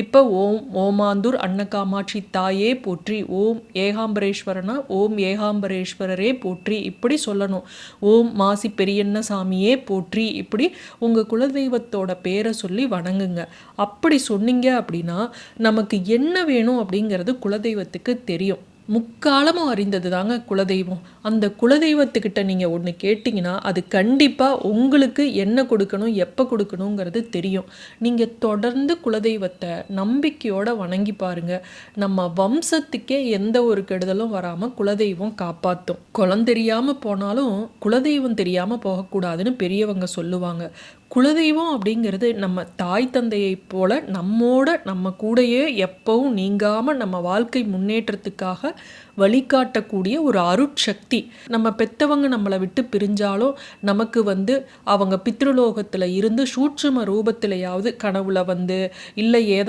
இப்போ ஓம் ஓமாந்தூர் அன்னகாமாட்சி தாயே போற்றி, ஓம் ஏகாம்பரேஸ்வரனா ஓம் ஏகாம்பரேஸ்வரரே போற்றி இப்படி சொல்லணும். ஓம் மாசி பெரியண்ண சாமியே போற்றி இப்படி உங்கள் குலதெய்வத்தோட பேரை சொல்லி வணங்குங்க. அப்படி சொன்னீங்க அப்படின்னா நமக்கு என்ன வேணும் அப்படிங்கிறது குலதெய்வத்துக்கு தெரியும். முக்காலமும் அறிந்தது தாங்க குலதெய்வம். அந்த குலதெய்வத்துக்கிட்ட நீங்கள் ஒன்று கேட்டிங்கன்னா அது கண்டிப்பாக உங்களுக்கு என்ன கொடுக்கணும் எப்போ கொடுக்கணுங்கிறது தெரியும். நீங்கள் தொடர்ந்து குலதெய்வத்தை நம்பிக்கையோடு வணங்கி பாருங்கள். நம்ம வம்சத்துக்கே எந்த ஒரு கெடுதலும் வராமல் குலதெய்வம் காப்பாற்றும். குலம் தெரியாமல் போனாலும் குலதெய்வம் தெரியாமல் போகக்கூடாதுன்னு பெரியவங்க சொல்லுவாங்க. குலதெய்வம் அப்படிங்கிறது நம்ம தாய் தந்தையை போல நம்ம கூடையே எப்பவும் நீங்காமல் நம்ம வாழ்க்கை முன்னேற்றத்துக்காக வழிகாட்டக்கூடிய ஒரு அருட்சக்தி. நம்ம பெத்தவங்க நம்மளை விட்டு பிரிஞ்சாலும் நமக்கு அவங்க பித்ருலோகத்தில் இருந்து சூட்சும ரூபத்திலையாவது கனவுல இல்லை